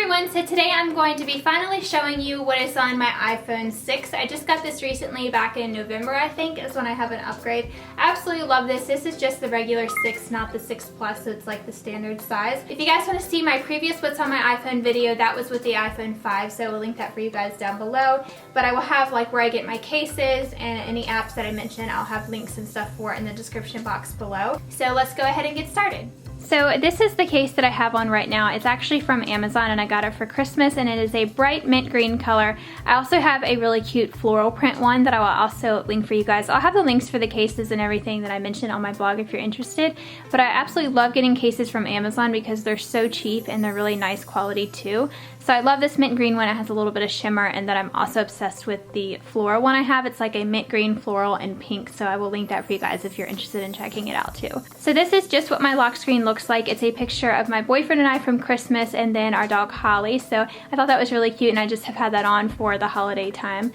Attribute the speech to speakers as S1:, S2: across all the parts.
S1: everyone, so today I'm going to be finally showing you what is on my iPhone 6. I just got this recently back in November, I think, is when I have an upgrade. I absolutely love this. This is just the regular 6, not the 6 Plus, so it's like the standard size. If you guys want to see my previous what's on my iPhone video, that was with the iPhone 5, so we'll link that for you guys down below. But I will have like where I get my cases and any apps that I mentioned, I'll have links and stuff for in the description box below. So let's go ahead and get started. So this is the case that I have on right now. It's actually from Amazon and I got it for Christmas, and it is a bright mint green color. I also have a really cute floral print one that I will also link for you guys. I'll have the links for the cases and everything that I mentioned on my blog if you're interested. But I absolutely love getting cases from Amazon because they're so cheap and they're really nice quality too. So I love this mint green one. It has a little bit of shimmer, and then I'm also obsessed with the floral one I have. It's like a mint green, floral, and pink, so I will link that for you guys if you're interested in checking it out too. So this is just what my lock screen looks like. It's a picture of my boyfriend and I from Christmas, and then our dog Holly. So I thought that was really cute, and I just have had that on for the holiday time.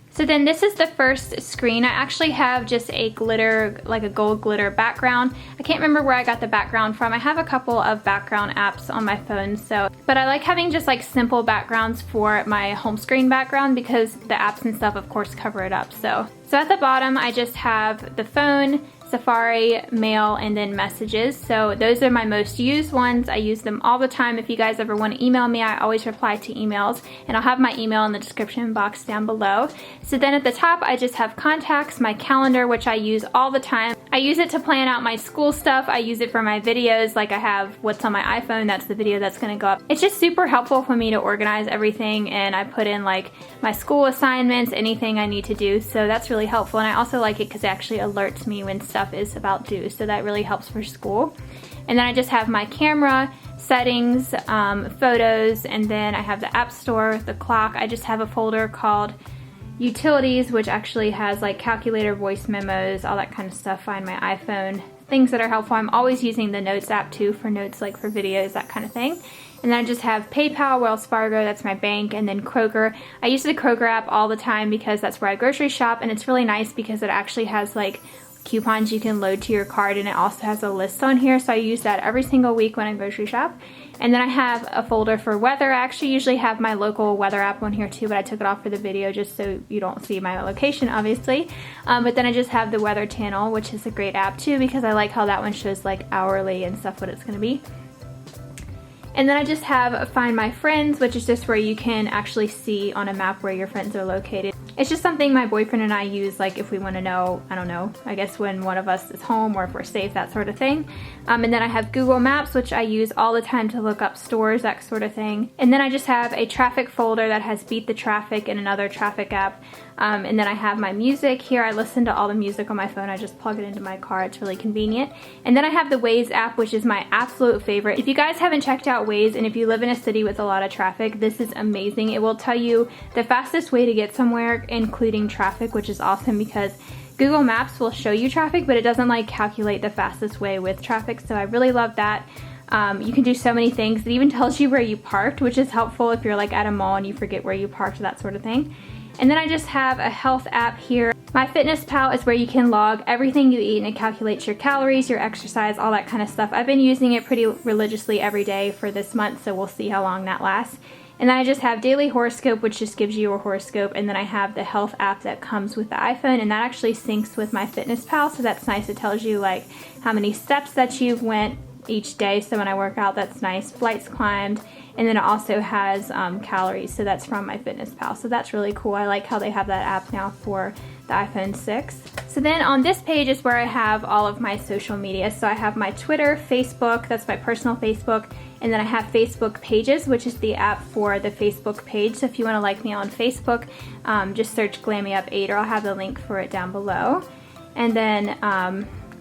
S1: So then this is the first screen. I actually have just a glitter, like a gold glitter background. I can't remember where I got the background from. I have a couple of background apps on my phone, but I like having just like simple backgrounds for my home screen background because the apps and stuff of course cover it up. So at the bottom I just have the phone, Safari, mail, and then messages. So those are my most used ones. I use them all the time. If you guys ever want to email me, I always reply to emails, and I'll have my email in the description box down below. So then at the top I just have contacts, my calendar, which I use all the time. I use it to plan out my school stuff. I use it for my videos, like I have what's on my iPhone, that's the video that's going to go up. It's just super helpful for me to organize everything, and I put in like my school assignments, anything I need to do, so that's really helpful. And I also like it because it actually alerts me when stuff is about due, so that really helps for school. And then I just have my camera, settings, photos, and then I have the app store, the clock. I just have a folder called utilities, which actually has like calculator, voice memos, all that kind of stuff. Find my iPhone, things that are helpful. I'm always using the notes app too for notes, like for videos, that kind of thing. And then I just have PayPal, Wells Fargo, that's my bank, and then Kroger. I use the Kroger app all the time because that's where I grocery shop, and it's really nice because it actually has like coupons you can load to your card, and it also has a list on here, so I use that every single week when I grocery shop. And then I have a folder for weather. I actually usually have my local weather app on here too, but I took it off for the video just so you don't see my location, obviously. But then I just have the weather channel, which is a great app too because I like how that one shows like hourly and stuff what it's going to be. And then I just have Find My Friends, which is just where you can actually see on a map where your friends are located. It's just something my boyfriend and I use, like if we want to know, I don't know, I guess when one of us is home or if we're safe, that sort of thing. And then I have Google Maps, which I use all the time to look up stores, that sort of thing. And then I just have a traffic folder that has Beat the Traffic and another traffic app. And then I have my music here. I listen to all the music on my phone. I just plug it into my car. It's really convenient. And then I have the Waze app, which is my absolute favorite. If you guys haven't checked out Waze, and if you live in a city with a lot of traffic, this is amazing. It will tell you the fastest way to get somewhere, including traffic, which is awesome because Google Maps will show you traffic, but it doesn't like calculate the fastest way with traffic. So I really love that. You can do so many things. It even tells you where you parked, which is helpful if you're like at a mall and you forget where you parked, that sort of thing. And then I just have a health app here. MyFitnessPal is where you can log everything you eat, and it calculates your calories, your exercise, all that kind of stuff. I've been using it pretty religiously every day for this month, so we'll see how long that lasts. And then I just have Daily Horoscope, which just gives you a horoscope, and then I have the health app that comes with the iPhone, and that actually syncs with MyFitnessPal, so that's nice. It tells you like how many steps that you've went each day, so when I work out, that's nice. Flights climbed, and then it also has calories, so that's from MyFitnessPal, so that's really cool. I like how they have that app now for the iPhone 6. So then on this page is where I have all of my social media. So I have my Twitter, Facebook, that's my personal Facebook, and then I have Facebook Pages, which is the app for the Facebook page. So if you want to like me on Facebook, just search glam-me-up 8, or I'll have the link for it down below. And then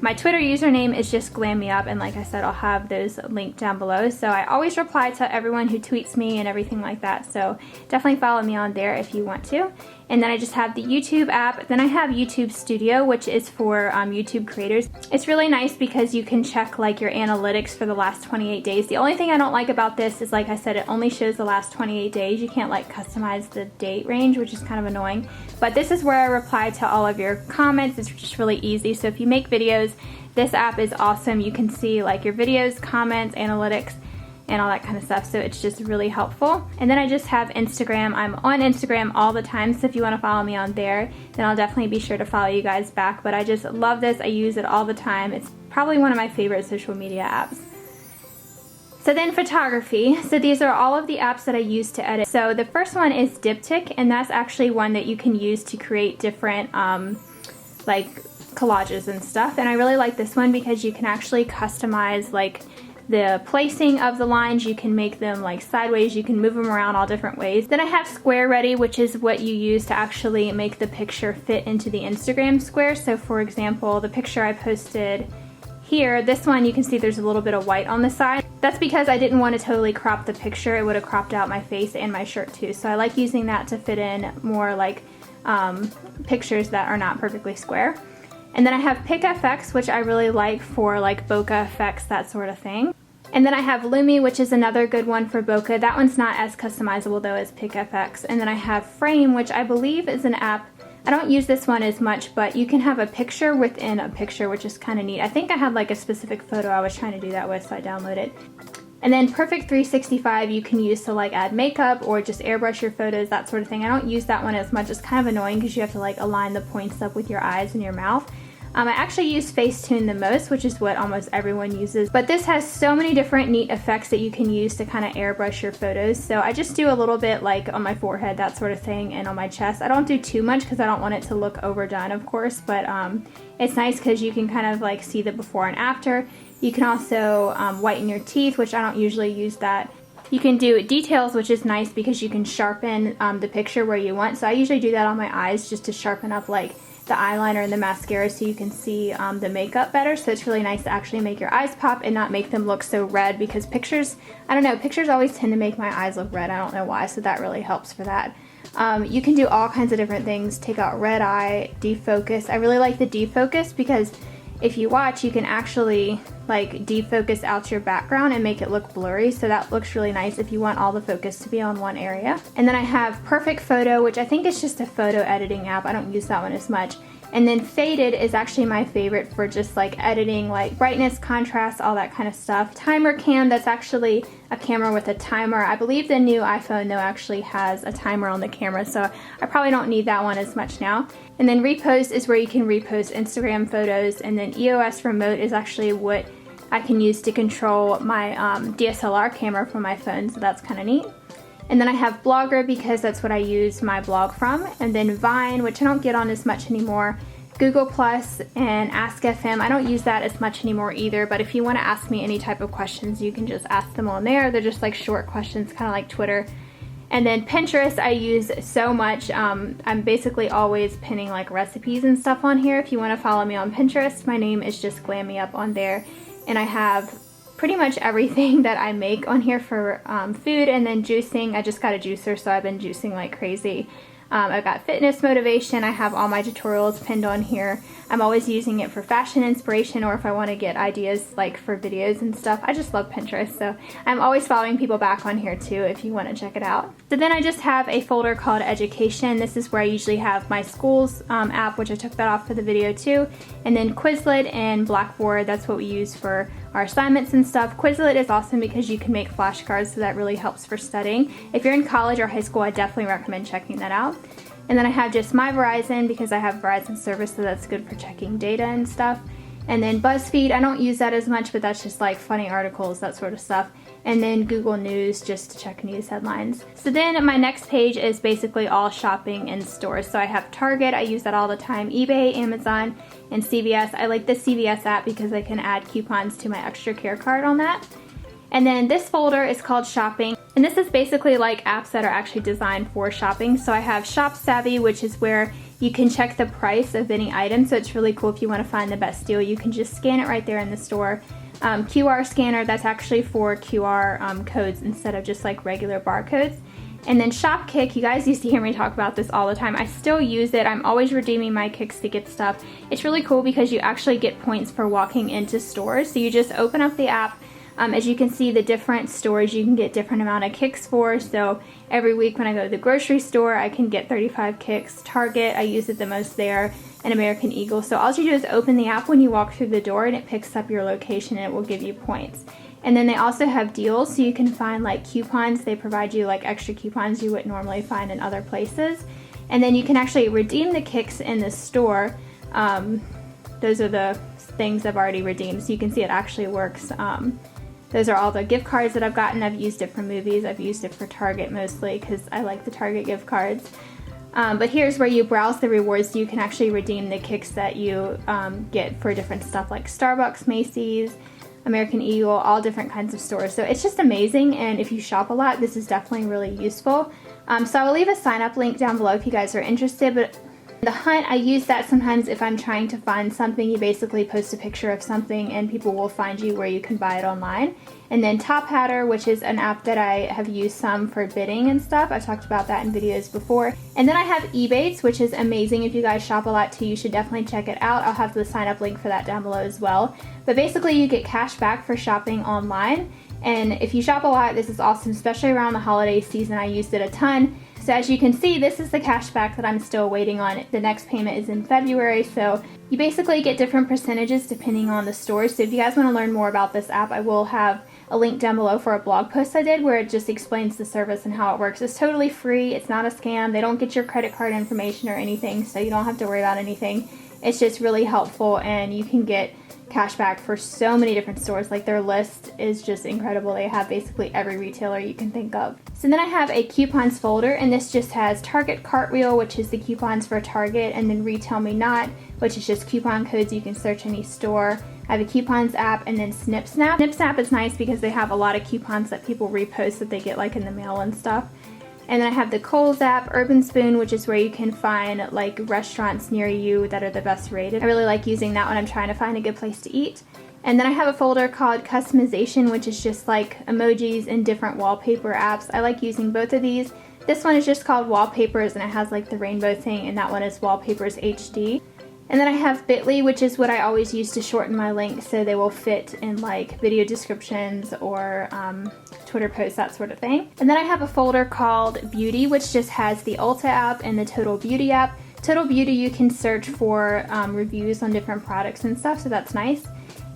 S1: my Twitter username is just glam-me-up, and like I said, I'll have those linked down below. So I always reply to everyone who tweets me and everything like that, so definitely follow me on there if you want to. And then I just have the YouTube app. Then I have YouTube Studio, which is for YouTube creators. It's really nice because you can check like your analytics for the last 28 days. The only thing I don't like about this is, like I said, it only shows the last 28 days. You can't like customize the date range, which is kind of annoying. But this is where I reply to all of your comments. It's just really easy. So if you make videos, this app is awesome. You can see like your videos, comments, analytics. and all that kind of stuff, so it's just really helpful. And then I just have Instagram. I'm on Instagram all the time, so if you want to follow me on there, then I'll definitely be sure to follow you guys back. But I just love this. I use it all the time. It's probably one of my favorite social media apps. So then photography. So these are all of the apps that I use to edit. So the first one is Diptyque, and that's actually one that you can use to create different like collages and stuff. And I really like this one because you can actually customize like the placing of the lines. You can make them like sideways, you can move them around all different ways. Then I have Square Ready, which is what you use to actually make the picture fit into the Instagram square. So for example, the picture I posted here, this one, you can see there's a little bit of white on the side. That's because I didn't want to totally crop the picture. It would have cropped out my face and my shirt too. So I like using that to fit in more like pictures that are not perfectly square. And then I have PicFX, which I really like for like bokeh effects, that sort of thing. And then I have Lumi, which is another good one for bokeh. That one's not as customizable though as PicFX. And then I have Frame, which I believe is an app. I don't use this one as much, but you can have a picture within a picture, which is kind of neat. I think I had like a specific photo I was trying to do that with, so I downloaded. And then Perfect 365 you can use to like add makeup or just airbrush your photos, that sort of thing. I don't use that one as much. It's kind of annoying because you have to like align the points up with your eyes and your mouth. I actually use Facetune the most, which is what almost everyone uses. But this has so many different neat effects that you can use to kind of airbrush your photos. So I just do a little bit like on my forehead, that sort of thing, and on my chest. I don't do too much because I don't want it to look overdone, of course, but it's nice because you can kind of like see the before and after. You can also whiten your teeth, which I don't usually use that. You can do details, which is nice because you can sharpen the picture where you want. So I usually do that on my eyes just to sharpen up like the eyeliner and the mascara so you can see the makeup better. So it's really nice to actually make your eyes pop and not make them look so red, because pictures, I don't know, pictures always tend to make my eyes look red. I don't know why, so that really helps for that. You can do all kinds of different things. Take out red eye, defocus. I really like the defocus because if you watch, you can actually like defocus out your background and make it look blurry, so that looks really nice if you want all the focus to be on one area. And then I have Perfect Photo, which I think is just a photo editing app. I don't use that one as much. And then Faded is actually my favorite for just like editing like brightness, contrast, all that kind of stuff. Timer Cam, that's actually a camera with a timer. I believe the new iPhone though actually has a timer on the camera, so I probably don't need that one as much now. And then Repost is where you can repost Instagram photos, and then EOS Remote is actually what I can use to control my DSLR camera from my phone, so that's kind of neat. And then I have Blogger because that's what I use my blog from. And then Vine, which I don't get on as much anymore. Google Plus and Ask FM. I don't use that as much anymore either, but if you want to ask me any type of questions, you can just ask them on there. They're just like short questions, kind of like Twitter. And then Pinterest I use so much. I'm basically always pinning like recipes and stuff on here. If you want to follow me on Pinterest, my name is just glam-me-up on there. And I have pretty much everything that I make on here for food. And then juicing, I just got a juicer, so I've been juicing like crazy. I've got fitness motivation. I have all my tutorials pinned on here. I'm always using it for fashion inspiration, or if I want to get ideas like for videos and stuff. I just love Pinterest, so I'm always following people back on here too if you want to check it out. So then I just have a folder called Education. This is where I usually have my school's app, which I took that off for the video too. And then Quizlet and Blackboard, that's what we use for our assignments and stuff. Quizlet is awesome because you can make flashcards, so that really helps for studying. If you're in college or high school, I definitely recommend checking that out. And then I have just My Verizon because I have Verizon service, so that's good for checking data and stuff. And then BuzzFeed, I don't use that as much, but that's just like funny articles, that sort of stuff. And then Google News, just to check news headlines. So then my next page is basically all shopping in stores. So I have Target, I use that all the time, eBay, Amazon, and CVS. I like the CVS app because I can add coupons to my extra care card on that. And then this folder is called Shopping. And this is basically like apps that are actually designed for shopping. So I have Shop Savvy, which is where you can check the price of any item. So it's really cool if you want to find the best deal. You can just scan it right there in the store. QR scanner, that's actually for QR codes instead of just like regular barcodes. And then Shopkick, you guys used to hear me talk about this all the time. I still use it. I'm always redeeming my kicks to get stuff. It's really cool because you actually get points for walking into stores. So you just open up the app. As you can see, the different stores you can get different amount of kicks for. So every week when I go to the grocery store, I can get 35 kicks. Target, I use it the most there, and American Eagle. So all you do is open the app when you walk through the door, and it picks up your location and it will give you points. And then they also have deals, so you can find like coupons. They provide you like extra coupons you wouldn't normally find in other places. And then you can actually redeem the kicks in the store. Those are the things I've already redeemed, so you can see it actually works. Those are all the gift cards that I've gotten. I've used it for movies. I've used it for Target mostly because I like the Target gift cards. But here's where you browse the rewards, so you can actually redeem the kicks that you get for different stuff like Starbucks, Macy's, American Eagle, all different kinds of stores. So it's just amazing, and if you shop a lot, this is definitely really useful. So I will leave a sign up link down below if you guys are interested, but the Hunt, I use that sometimes if I'm trying to find something. You basically post a picture of something and people will find you where you can buy it online. And then Top Hatter, which is an app that I have used some for bidding and stuff. I've talked about that in videos before. And then I have Ebates, which is amazing. If you guys shop a lot too, you should definitely check it out. I'll have the sign up link for that down below as well. But basically you get cash back for shopping online. And if you shop a lot, this is awesome, especially around the holiday season. I used it a ton. So as you can see, this is the cash back that I'm still waiting on. The next payment is in February, so you basically get different percentages depending on the store. So if you guys want to learn more about this app, I will have a link down below for a blog post I did where it just explains the service and how it works. It's totally free. It's not a scam. They don't get your credit card information or anything, so you don't have to worry about anything. It's just really helpful, and you can get cash back for so many different stores. Like, their list is just incredible. They have basically every retailer you can think of. So then I have a coupons folder, and this just has Target Cartwheel, which is the coupons for Target, and then Retail Me Not, which is just coupon codes you can search any store. I have a coupons app, and then Snip Snap. Snip Snap is nice because they have a lot of coupons that people repost that they get like in the mail and stuff. And then I have the Kohl's app, Urban Spoon, which is where you can find like restaurants near you that are the best rated. I really like using that when I'm trying to find a good place to eat. And then I have a folder called Customization, which is just like emojis and different wallpaper apps. I like using both of these. This one is just called Wallpapers, and it has like the rainbow thing, and that one is Wallpapers HD. And then I have Bitly, which is what I always use to shorten my links so they will fit in like video descriptions or Twitter posts, that sort of thing. And then I have a folder called Beauty, which just has the Ulta app and the Total Beauty app. Total Beauty, you can search for reviews on different products and stuff, so that's nice.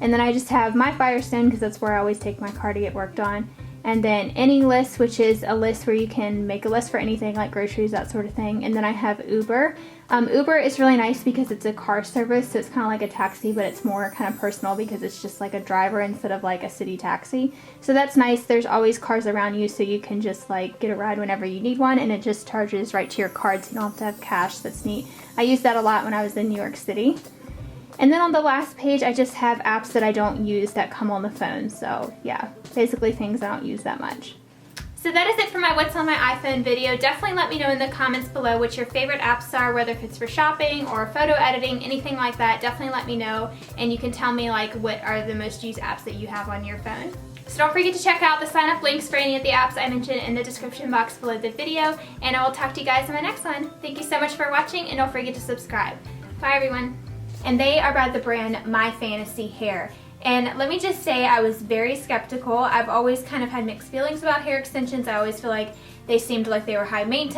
S1: And then I just have My Firestone, because that's where I always take my car to get worked on. And then Any List, which is a list where you can make a list for anything like groceries, that sort of thing. And then I have Uber. Uber is really nice because it's a car service, so it's kind of like a taxi, but it's more kind of personal because it's just like a driver instead of like a city taxi. So that's nice. There's always cars around you, so you can just like get a ride whenever you need one, and it just charges right to your card, so you don't have to have cash. That's neat. I used that a lot when I was in New York City. And then on the last page, I just have apps that I don't use that come on the phone. So yeah, basically things I don't use that much. So that is it for my What's on My iPhone video. Definitely let me know in the comments below what your favorite apps are, whether if it's for shopping or photo editing, anything like that. Definitely let me know, and you can tell me like what are the most used apps that you have on your phone. So don't forget to check out the sign up links for any of the apps I mentioned in the description box below the video, and I will talk to you guys in my next one. Thank you so much for watching, and don't forget to subscribe. Bye everyone. And they are by the brand My Fantasy Hair. And let me just say, I was very skeptical. I've always kind of had mixed feelings about hair extensions. I always feel like they seemed like they were high maintenance.